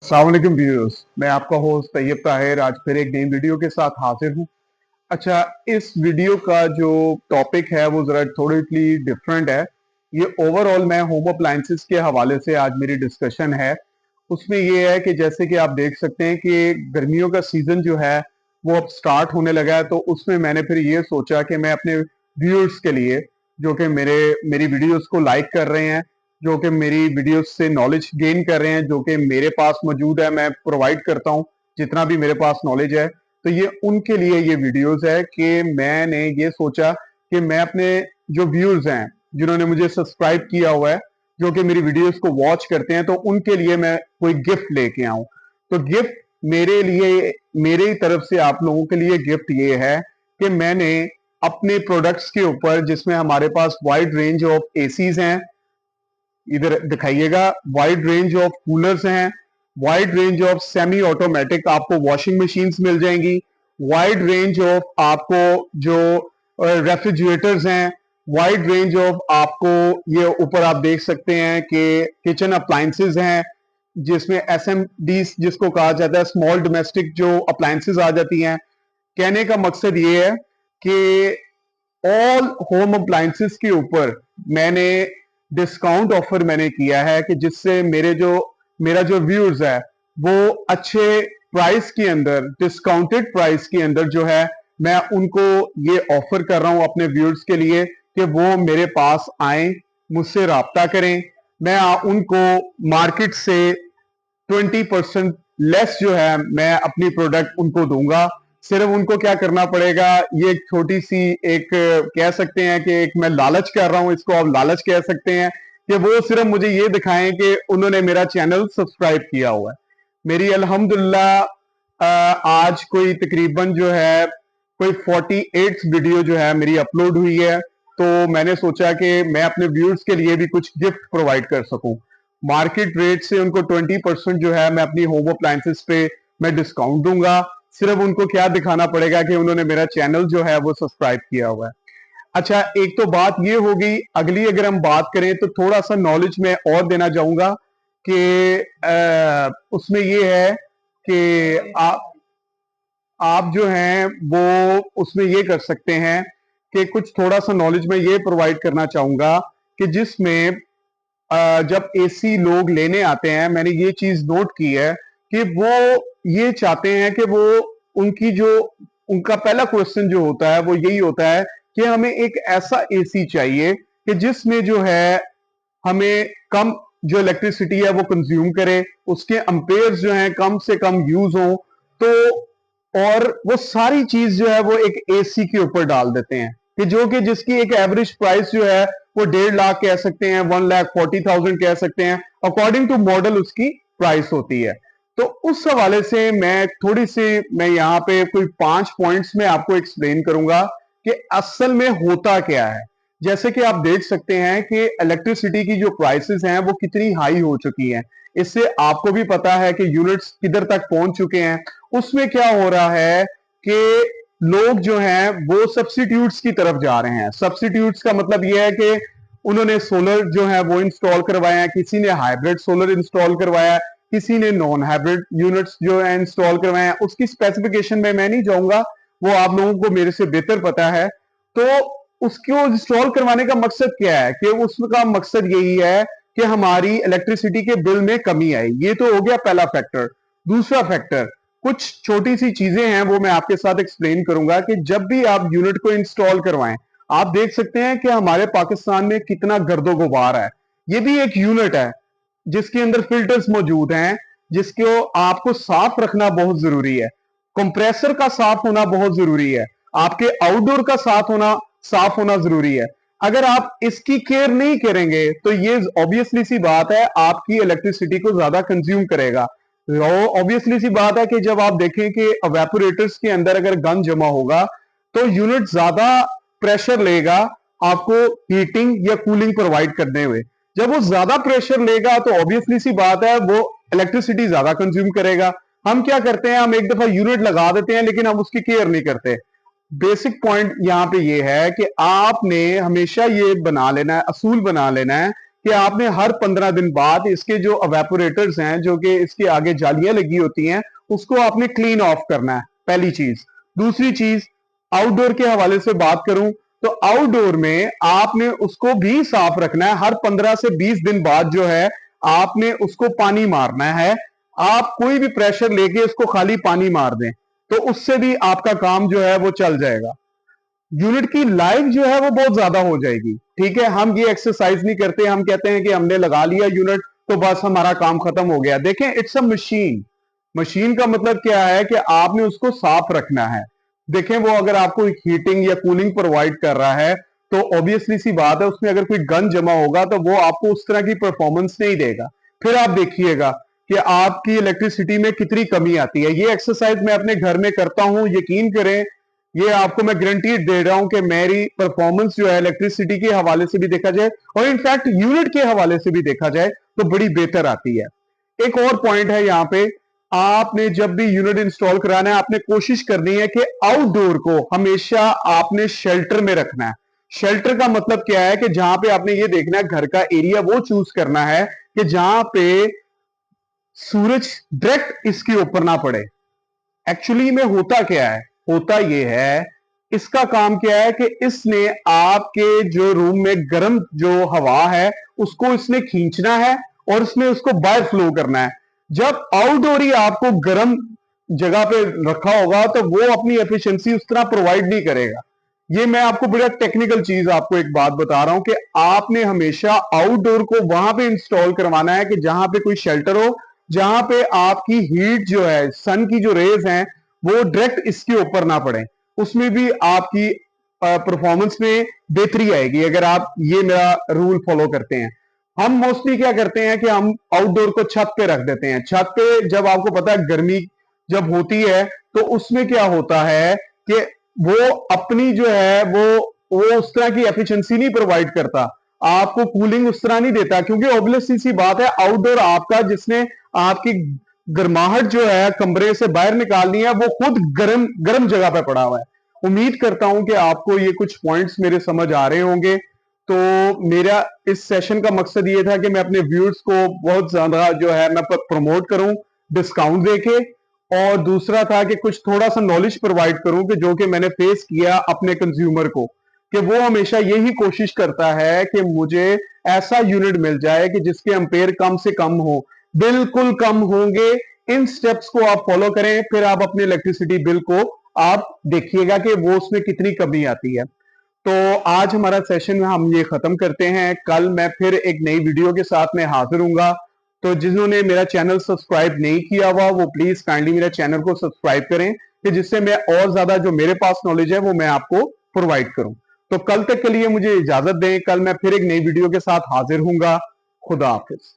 अस्सलाम वालेकुम व्यूअर्स, मैं आपका होस्ट तैयब ताहिर आज फिर एक नई वीडियो के साथ हाजिर हूँ। अच्छा, इस वीडियो का जो टॉपिक है वो जरा थोड़ी डिफरेंट है। ये ओवरऑल मैं होम अप्लायंसेस के हवाले से आज मेरी डिस्कशन है। उसमें ये है कि जैसे कि आप देख सकते हैं कि गर्मियों का सीजन जो है वो अब स्टार्ट होने लगा है, तो उसमें मैंने फिर ये सोचा कि मैं अपने व्यूअर्स के लिए जो कि मेरी वीडियोस को लाइक कर रहे हैं, जो कि मेरी वीडियोस से नॉलेज गेन कर रहे हैं, जो कि मेरे पास मौजूद है, मैं प्रोवाइड करता हूँ जितना भी मेरे पास नॉलेज है। तो ये उनके लिए ये वीडियोस है कि मैंने ये सोचा कि मैं अपने जो व्यूअर्स हैं जिन्होंने मुझे सब्सक्राइब किया हुआ है, जो कि मेरी वीडियोस को वॉच करते हैं, तो उनके लिए मैं कोई गिफ्ट लेके आऊं। तो गिफ्ट मेरे लिए, मेरे तरफ से आप लोगों के लिए गिफ्ट ये है कि मैंने अपने प्रोडक्ट्स के ऊपर, जिसमें हमारे पास वाइड रेंज ऑफ एसीज हैं, इधर दिखाइएगा, वाइड रेंज ऑफ कूलर्स हैं, wide range of semi automatic आपको वॉशिंग मशीन्स मिल जाएंगी, वाइड रेंज ऑफ आपको जो रेफ्रिजरेटर्स हैं, वाइड रेंज ऑफ आपको ये ऊपर आप देख सकते हैं कि किचन अप्लायंसेस हैं, जिसमें एसएमडी जिसको कहा जाता है, स्मॉल डोमेस्टिक जो अप्लायंसेस आ जाती हैं। कहने का मकसद ये है कि ऑल होम अप्लायंसेस के ऊपर मैंने डिस्काउंट ऑफर मैंने किया है कि जिससे मेरा जो व्यूअर्स है वो अच्छे प्राइस के अंदर, डिस्काउंटेड प्राइस के अंदर जो है, मैं उनको ये ऑफर कर रहा हूं अपने व्यूअर्स के लिए कि वो मेरे पास आए, मुझसे राब्ता करें। मैं उनको मार्केट से 20% लेस जो है मैं अपनी प्रोडक्ट उनको दूंगा। सिर्फ उनको क्या करना पड़ेगा, ये एक छोटी सी एक कह सकते हैं कि एक मैं लालच कर रहा हूं, इसको आप लालच कह सकते हैं, कि वो सिर्फ मुझे ये दिखाएं कि उन्होंने मेरा चैनल सब्सक्राइब किया हुआ है। मेरी अल्हम्दुलिल्लाह आज कोई तकरीबन जो है कोई 48 वीडियो जो है मेरी अपलोड हुई है। तो मैंने सोचा कि मैं अपने व्यूअर्स के लिए भी कुछ गिफ्ट प्रोवाइड कर सकूं। मार्केट रेट से उनको 20% जो है मैं अपनी होम अप्लायंसेस पे मैं डिस्काउंट दूंगा। सिर्फ उनको क्या दिखाना पड़ेगा कि उन्होंने मेरा चैनल जो है वो सब्सक्राइब किया हुआ है। अच्छा, एक तो बात ये हो गई। अगली अगर हम बात करें तो थोड़ा सा नॉलेज मैं और देना चाहूंगा कि उसमें ये है कि आप जो हैं वो उसमें ये कर सकते हैं कि कुछ थोड़ा सा नॉलेज मैं ये प्रोवाइड करना चाहूंगा कि जिसमें जब एसी लोग लेने आते हैं, मैंने ये चीज नोट की है कि वो ये चाहते हैं कि वो उनकी जो उनका पहला क्वेश्चन जो होता है वो यही होता है कि हमें एक ऐसा एसी चाहिए कि जिसमें जो है हमें कम जो इलेक्ट्रिसिटी है वो कंज्यूम करे, उसके एम्पेयर्स जो है कम से कम यूज हो। तो और वो सारी चीज जो है वो एक एसी के ऊपर डाल देते हैं कि जो कि जिसकी एक एवरेज प्राइस जो है वो 1.5 लाख कह सकते हैं, 1,40,000 कह सकते हैं, अकॉर्डिंग टू मॉडल उसकी प्राइस होती है। तो उस हवाले से मैं यहाँ पे कोई 5 पॉइंट्स में आपको एक्सप्लेन करूंगा कि असल में होता क्या है। जैसे कि आप देख सकते हैं कि इलेक्ट्रिसिटी की जो प्राइसेस हैं वो कितनी हाई हो चुकी हैं। इससे आपको भी पता है कि यूनिट्स किधर तक पहुंच चुके हैं। उसमें क्या हो रहा है कि लोग जो हैं वो सब्सिट्यूट्स की तरफ जा रहे हैं। सब्सिट्यूट्स का मतलब यह है कि उन्होंने सोलर जो है वो इंस्टॉल करवाया है, किसी ने हाइब्रिड सोलर इंस्टॉल करवाया है, किसी ने नॉन हाइब्रिड यूनिट्स जो है इंस्टॉल करवाए हैं। उसकी स्पेसिफिकेशन में मैं नहीं जाऊंगा, वो आप लोगों को मेरे से बेहतर पता है। तो उसको इंस्टॉल करवाने का मकसद क्या है कि उसका मकसद यही है कि हमारी इलेक्ट्रिसिटी के बिल में कमी आए। ये तो हो गया पहला फैक्टर। दूसरा फैक्टर, कुछ छोटी सी चीजें हैं वो मैं आपके साथ एक्सप्लेन करूंगा कि जब भी आप यूनिट को इंस्टॉल करवाएं, आप देख सकते हैं कि हमारे पाकिस्तान में कितना गर्दो गुबार है। ये भी एक यूनिट है जिसके अंदर फिल्टर्स मौजूद हैं, जिसको आपको साफ रखना बहुत जरूरी है। कंप्रेसर का साफ होना बहुत जरूरी है। आपके आउटडोर का साफ होना जरूरी है। अगर आप इसकी केयर नहीं करेंगे तो ये ऑब्वियसली सी बात है आपकी इलेक्ट्रिसिटी को ज्यादा कंज्यूम करेगा। ऑब्वियसली सी बात है कि जब आप देखें कि एवेपोरेटर्स के अंदर अगर गंद जमा होगा तो यूनिट ज्यादा प्रेशर लेगा आपको हीटिंग या कूलिंग प्रोवाइड करने हुए। जब वो ज्यादा प्रेशर लेगा तो ऑब्वियसली सी बात है वो इलेक्ट्रिसिटी ज्यादा कंज्यूम करेगा। हम क्या करते हैं, हम एक दफा यूनिट लगा देते हैं लेकिन हम उसकी केयर नहीं करते। बेसिक पॉइंट यहां पे ये है कि आपने हमेशा ये बना लेना है, असूल बना लेना है कि आपने हर 15 दिन बाद इसके जो एवेपोरेटर्स हैं, जो कि इसके आगे जालियां लगी होती हैं, उसको आपने क्लीन ऑफ करना है, पहली चीज। दूसरी चीज, आउटडोर के हवाले से बात करूं तो आउटडोर में आपने उसको भी साफ रखना है। हर 15 से 20 दिन बाद जो है आपने उसको पानी मारना है। आप कोई भी प्रेशर लेके उसको खाली पानी मार दें तो उससे भी आपका काम जो है वो चल जाएगा। यूनिट की लाइफ जो है वो बहुत ज्यादा हो जाएगी। ठीक है, हम ये एक्सरसाइज नहीं करते, हम कहते हैं कि हमने लगा लिया यूनिट तो बस हमारा काम खत्म हो गया। देखें, इट्स अ मशीन। मशीन का मतलब क्या है कि आपने उसको साफ रखना है। देखें, वो अगर आपको हीटिंग या कूलिंग प्रोवाइड कर रहा है तो ऑब्वियसली सी बात है, उसमें अगर कोई गन जमा होगा तो वो आपको उस तरह की परफॉर्मेंस नहीं देगा। फिर आप देखिएगा कि आपकी इलेक्ट्रिसिटी में कितनी कमी आती है। ये एक्सरसाइज मैं अपने घर में करता हूं, यकीन करें, ये आपको मैं गारंटी दे रहा हूं कि मेरी परफॉर्मेंस जो है इलेक्ट्रिसिटी के हवाले से भी देखा जाए और इनफैक्ट यूनिट के हवाले से भी देखा जाए तो बड़ी बेहतर आती है। एक और पॉइंट है यहां पे, आपने जब भी यूनिट इंस्टॉल कराना है आपने कोशिश करनी है कि आउटडोर को हमेशा आपने शेल्टर में रखना है। शेल्टर का मतलब क्या है कि जहां पे आपने ये देखना है, घर का एरिया वो चूज करना है कि जहां पे सूरज डायरेक्ट इसके ऊपर ना पड़े। एक्चुअली में होता क्या है, होता यह है, इसका काम क्या है कि इसने आपके जो रूम में गर्म जो हवा है उसको इसने खींचना है और इसने उसको बाहर फ्लो करना है। जब आउटडोर ही आपको गर्म जगह पे रखा होगा तो वो अपनी एफिशिएंसी उस तरह प्रोवाइड नहीं करेगा। ये मैं आपको बड़ा टेक्निकल चीज आपको एक बात बता रहा हूं कि आपने हमेशा आउटडोर को वहां पे इंस्टॉल करवाना है कि जहां पे कोई शेल्टर हो, जहां पे आपकी हीट जो है, सन की जो रेज हैं वो डायरेक्ट इसके ऊपर ना पड़े। उसमें भी आपकी परफॉर्मेंस में बेहतरी आएगी अगर आप ये मेरा रूल फॉलो करते हैं। हम मोस्टली क्या करते हैं कि हम आउटडोर को छत पे रख देते हैं। छत पे जब आपको पता है गर्मी जब होती है तो उसमें क्या होता है कि वो अपनी जो है वो उस तरह की एफिशिएंसी नहीं प्रोवाइड करता, आपको कूलिंग उस तरह नहीं देता, क्योंकि ऑब्वियसली सी बात है आउटडोर आपका जिसने आपकी गर्माहट जो है कमरे से बाहर निकालनी है वो खुद गर्म गर्म जगह पे पड़ा हुआ है। उम्मीद करता हूं कि आपको ये कुछ पॉइंट्स मेरे समझ आ रहे होंगे। तो मेरा इस सेशन का मकसद ये था कि मैं अपने व्यूअर्स को बहुत ज्यादा जो है मैं प्रमोट करूं डिस्काउंट देके, और दूसरा था कि कुछ थोड़ा सा नॉलेज प्रोवाइड करूं कि जो कि मैंने फेस किया अपने कंज्यूमर को, कि वो हमेशा यही कोशिश करता है कि मुझे ऐसा यूनिट मिल जाए कि जिसके एम्पेयर कम से कम हो, बिल्कुल कम होंगे। इन स्टेप्स को आप फॉलो करें, फिर आप अपने इलेक्ट्रिसिटी बिल को आप देखिएगा कि वो उसमें कितनी कमी आती है। तो आज हमारा सेशन हम ये खत्म करते हैं। कल मैं फिर एक नई वीडियो के साथ में हाजिर हूंगा। तो जिन्होंने मेरा चैनल सब्सक्राइब नहीं किया हुआ वो प्लीज काइंडली मेरा चैनल को सब्सक्राइब करें कि जिससे मैं और ज्यादा जो मेरे पास नॉलेज है वो मैं आपको प्रोवाइड करूं। तो कल तक के लिए मुझे इजाजत दें, कल मैं फिर एक नई वीडियो के साथ हाजिर हूंगा। खुदा हाफिज।